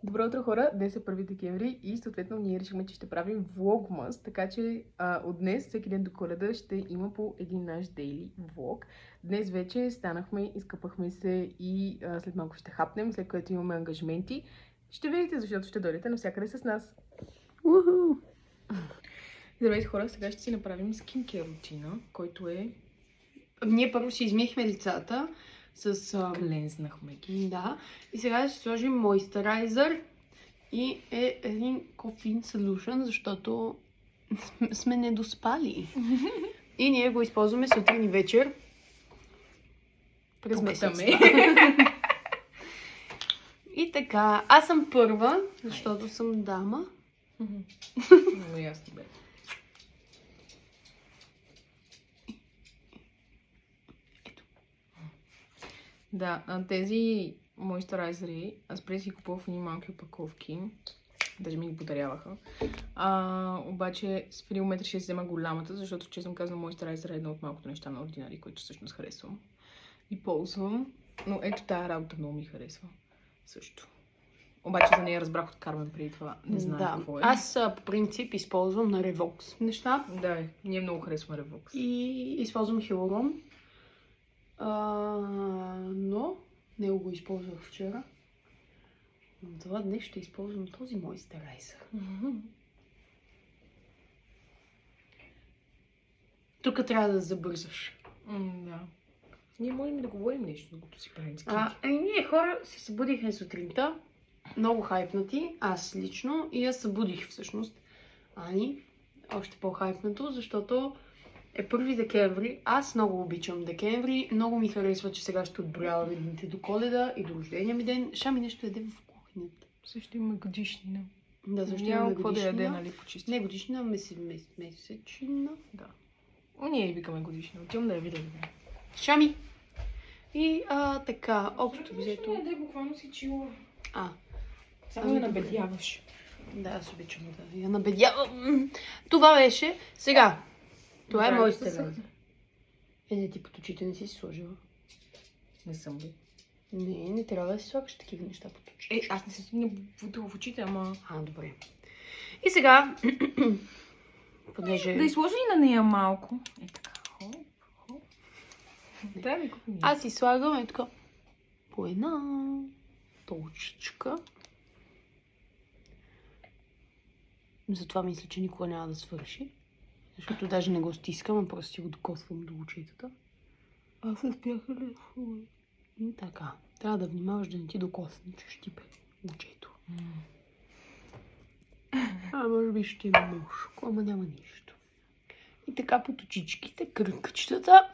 Добро утро, хора! Днес е 1 декември и съответно ние решихме, че ще правим влогмас, така че от днес, всеки ден до Коледа, ще има по един наш дейли влог. Днес вече станахме, изкъпахме се и след малко ще хапнем, след което имаме ангажименти. Ще видите, защото ще дойдете навсякъде с нас. Уху! Здравейте, хора! Сега ще си направим скинкер рутина, който е... Ние първо си измихме лицата с... Клензнахме ги. Да. И сега ще сложим мойстерайзър и един кофеин солюшън, защото сме недоспали. И ние го използваме сутрин и вечер. През месец. И така, аз съм първа, защото съм дама. Много ясно бе. Да, тези мойстерайзери, аз преди си купувах в едни малки опаковки, даже ми ги подаряваха. Обаче с филометър ще взема голямата, защото честно казвам, мойстерайзер е едно от малкото неща на Ordinary, които всъщност харесвам и ползвам. Но ето тая работа много ми харесва също. Обаче за нея разбрах от Кармен преди това. Не знам какво е. Аз по принцип използвам на Revox неща. Да, ние много харесваме Revox. И използвам Hyaluron. Но него го използвах вчера. Но това днес ще използвам този мойстерайзър. Тук трябва да забързаш. Да. Ние можем да говорим нещо, докато си правим скинки. Ние хора се събудихме сутринта. Много хайпнати. Аз лично. И аз събудих всъщност Ани. Още по-хайпнато, защото е 1 декември. Аз много обичам декември. Много ми харесва, че сега ще отброяваме дните до Коледа и до рождения ми ден. Шами нещо яде в кухнята. Също има годишнина. Да, също има годишнина. Какво да яде, нали, почисти. Не, годишнина, месечина. Да. Ние викаме годишнина. Отивам да я видя. Шами. И така, общо взето. Не яде, буквално си чила. Само я набедяваш. Да, аз обичам да я набедявам. Това беше. Сега. Това е мойстерайзър. Не, ти под очите не си сложила. Не съм ли. Не трябва да си слагаш такива неща под очите. Аз не се стигна в очите, ама... Добре. И сега, понеже... Да изложи ли на нея малко? Така, хоп. Да, ми купим. Аз си слагам така по една точечка. Затова мисля, че никога няма да свърши. Защото даже не го стискам, а просто си го докосвам до очетата. Аз успяха ли? И така. Трябва да внимаваш да не ти докосне, че щипе очето. Може би ще има мушко, ама няма нищо. И така под очичките, кръгчетата.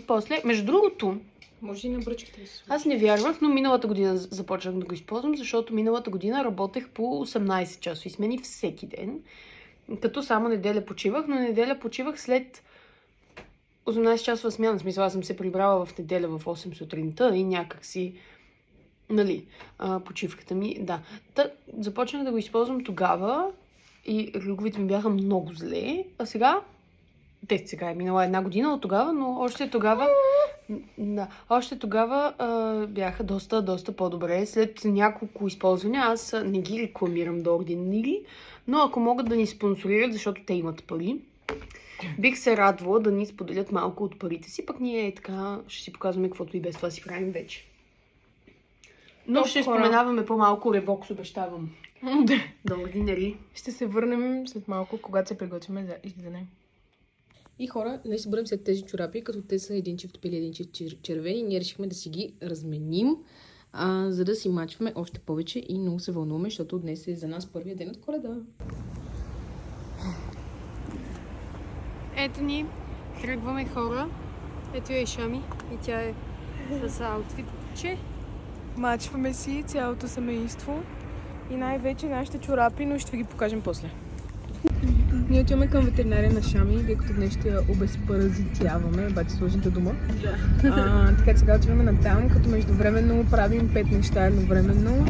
После, между другото, може и на бръчките да се. Аз не вярвах, но миналата година започнах да го използвам, защото миналата година работех по 18 часови смени всеки ден. Като само неделя почивах, но неделя почивах след 18 часова смяна. В смисъл, аз съм се прибрала в неделя в 8 сутринта и някак си, нали, почивката ми, да. Започнах да го използвам тогава и ръговите ми бяха много зле, а сега, сега е минала 1 година от тогава, но още тогава бяха доста по-добре. След няколко използвания, аз не ги рекламирам до Ordinary, но ако могат да ни спонсорират, защото те имат пари, бих се радвала да ни споделят малко от парите си, пък ние така ще си показваме каквото и без това си правим вече. Но ще споменаваме по-малко Revox, обещавам. До Ordinary. Ще се върнем след малко, когато се приготвим за излизане. И хора, днес се бъдем след тези чорапи, като те са един чифт бели, един чифт червени. Ние решихме да си ги разменим, за да си мачваме още повече и много се вълнуваме, защото днес е за нас първият ден от Коледа. Ето ни, тръгваме хора. Ето е Шами и тя е с аутфитче. Мачваме си цялото семейство и най-вече нашите чорапи, но ще ви ги покажем после. Ние отиваме към ветеринария на Шами, тъй като днес ще я обезпаразитяваме, обаче сложната дума. Така че сега отиваме на там, като междувременно правим 5 неща едновременно.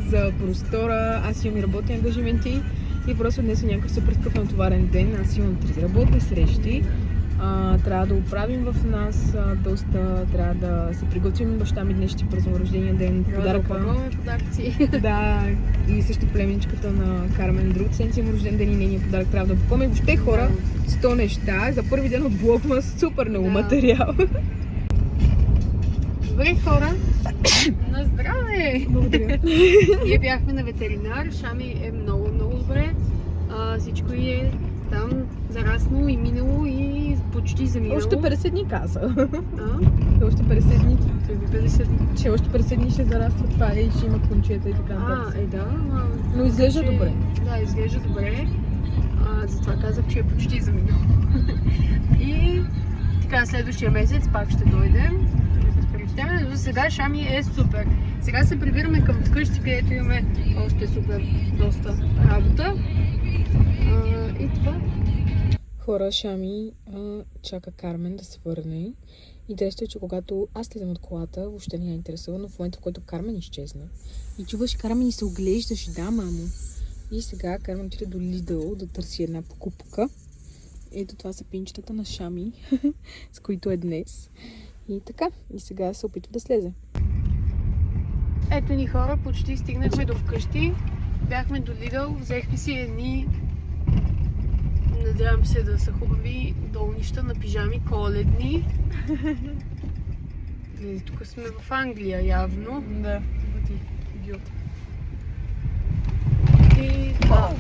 За простора, аз имам и работни ангажименти и просто днес е някакъв супер скъп натоварен ден. Аз имам 3 работни срещи. Трябва да оправим в нас доста, трябва да се приготвим. Баща ми днес ще празнува рождения ден, подаръка. Подаръци. Да, и също племеничката на Кармен, друг седмица има рожден ден и нейния подарък трябва да опакуваме. Въобще хора, 100 неща. За първи ден от влогма супер много материал. Добре, хора. На здраве! Благодаря. Ние бяхме на ветеринар. Шами е много добре. Всичко е там зараснало и минало и почти заминало. Още 50 дни каза. А? Още 50 дни. 50 дни. Че още 50 дни ще зараства това и ще има кончета и така нататък. Да. Но изглежда добре. Да, изглежда добре. Затова казах, че е почти заминал. И така, следващия месец пак ще дойдем. Но сега Шами е супер. Сега се прибираме към вкъщи, където имаме още супер доста работа. И това. Хора, Шами чака Кармен да се върне. Интересно е, че когато аз слезам от колата, въобще не я интересува, но в момента, в който Кармен изчезна и чуваш Кармен и се оглеждаш, да, мамо. И сега Кармен отиде до Lidl да търси една покупка. Ето това са пинчетата на Шами, с които е днес. И така, и сега се опитва да слезе. Ето ни, хора, почти стигнахме до вкъщи. Бяхме до Lidl, взехме си едни, надявам се да са хубави, долнища на пижами, коледни. Тук сме в Англия явно. Да. Бъди, идиот. И това.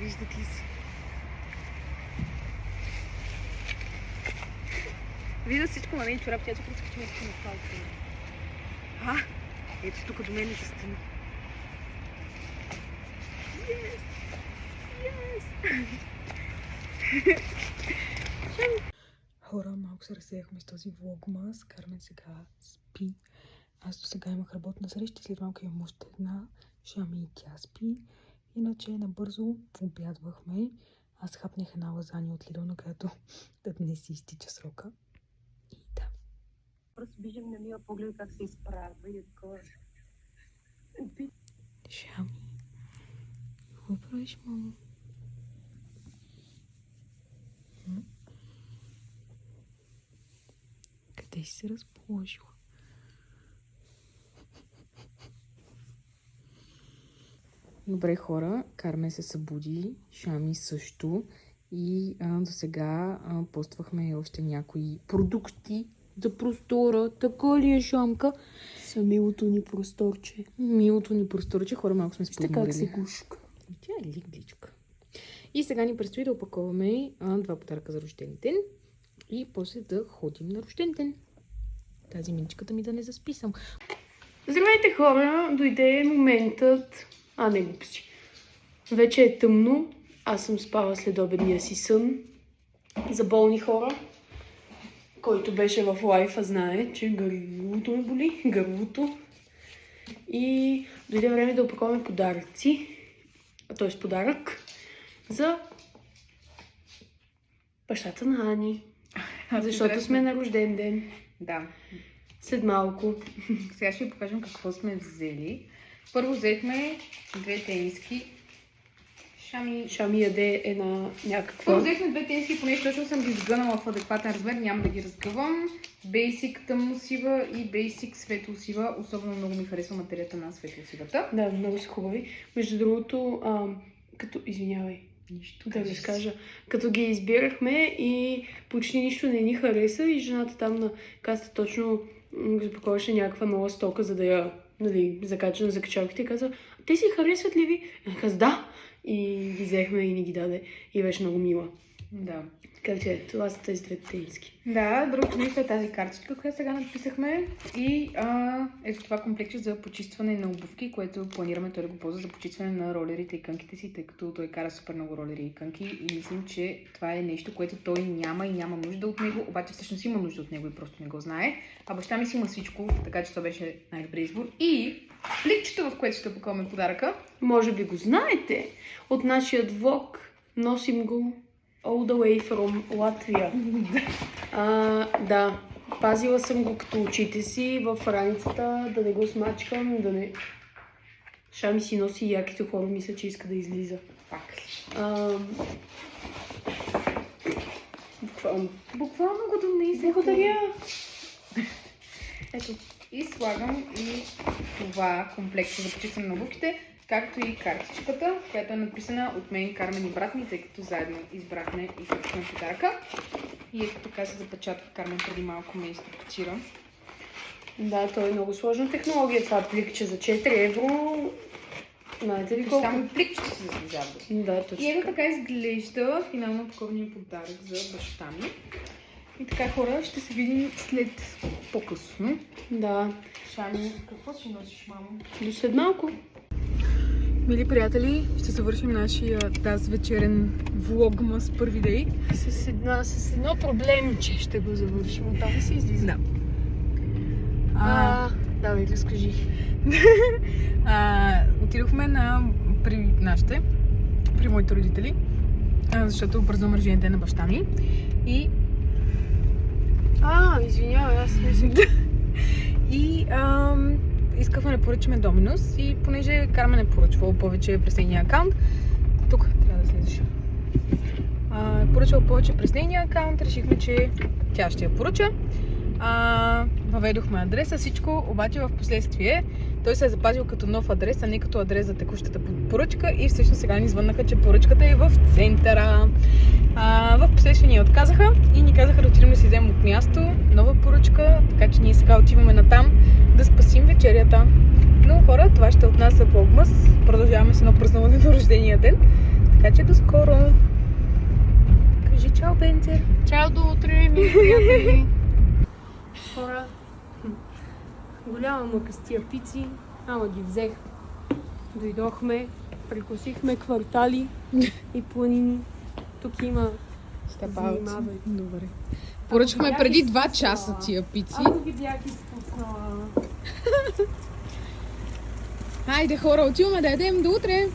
Виждат ли се? Вижда всичко, но не и чорап, тя тук искаш, че ме стигна палка. Ето тук до мен се стигна. Хора, малко се разсеяхме с този влогмас. Кармен сега спи. Аз до сега имах работна среща, след малко имам още една. Шами и тя спи. Иначе набързо обядвахме. Аз хапнах една лазания от Lidl, на която да днес си изтича срока. И да. Просто виждам на мия поглед как се изправя и такова. Шами, какво правиш, мамо? Къде си се разположила? Добре, хора, Кармен се събуди, Шами също и до сега поствахме още някои продукти за простора. Така ли е, Шамка? За милото ни просторче. Милото ни просторче, хора, малко сме спомнили. Как се гушка. Тя е лигличка. И сега ни предстои да опаковаме 2 подаръка за рожден ден и после да ходим на рожден ден. Тази миничката ми да не засписам. Здравейте, хора! Дойде моментът... не глупости. Вече е тъмно. Аз съм спала след обедния си сън. За болни хора, който беше в лайфа, знае, че гърлото ме боли. Гърлото. И дойде време да опаковаме подаръци. Т.е. подарък за бащата на Ани. Защото сме на рожден ден. Да. След малко. Сега ще ви покажем какво сме взели. Първо взехме 2 тениски. Шами яде една някаква... Първо взехме 2 тениски, понеже точно съм ги сгънала в адекватен размер, няма да ги разгъвам. Basic тъмносива и Basic светлосива. Особено много ми харесва материята на светлосивата. Да, много са хубави. Между другото, извинявай. Нищо. Да ви скажа. Като ги избирахме и почти нищо не ни хареса и жената там на каста точно запаковаше някаква нова стока, за да я закача на закачалките и каза: те си харесват ли ви? И каза: да. И ги взехме и ни ги даде. И беше много мила. Да. Така че това са тези 2 тениски. Да, другото нещо е тази картичка, която сега написахме. И ето това комплектче за почистване на обувки, което планираме той да го ползва за почистване на ролерите и кънките си, тъй като той кара супер много ролери и кънки. И мислим, че това е нещо, което той няма и няма нужда от него, обаче всъщност има нужда от него и просто не го знае. А баща ми си има всичко, така че това беше най-добре избор. И пликчето, в което ще опаковаме подаръка. Може би го знаете. От нашия влог носим го all the way from Latvia. Да, пазила съм го като очите си в раницата, да не го смачкам, да не... Шами си носи яките хора, мисля, че иска да излиза. Пак. Буквално го донесе. Благодаря. Ето. И слагам и това комплекса за почистване на обувките, както и картичката, която е написана от мен, Кармен и брат ми, тъй като заедно избрахме и купихме подаръка. И ето така се запечатва. Кармен преди малко ме изтопчира. Да, то е много сложна технология. Това пликче за 4 евро. Знаете ли колко? Само пликчето се заслужава. Да, точно. И ето така изглежда финално опакования подарък за баща ми. И така, хора, ще се видим след по-късно. Да. Шами, какво си носиш, мамо? До след малко. Мили приятели, ще завършим нашия тази вечерен влогмас първи дей. С едно проблемче ще го завършим. Оттам се излиза. Да. Давай, разкажи. Отидохме при моите родители, защото бързо рождения ден на баща ми. И извинявай, аз мислех. И искахме да поръчаме Доминос и понеже Кармен е поръчвала повече през нейния акаунт, тук трябва да слезеш. Поръчвала повече през нейния акаунт, решихме, че тя ще я поръча. Въведохме адреса, всичко, обаче в последствие той се е запазил като нов адрес, а не като адрес за текущата поръчка и всъщност сега ни звъннаха, че поръчката е в центъра. В последствие ни отказаха и ни казаха да отидем да си вземем от място нова поръчка, така че ние сега отиваме натам да спасим вечерята. Но хора, това ще е от нас за Влогмас. Продължаваме с едно празнуване на рождения ден, така че до скоро! Кажи чао, Бенце! Чао, до утре, ми приятели! Хора, голяма мъка с тия пици, ама ги взех. Дойдохме, прекусихме квартали и планини. Тук има... Внимавай. Добре. Поръчахме преди 2 часа тия пици. Ако ги бях изпуснала. Хайде хора, отиваме да ядем до утре!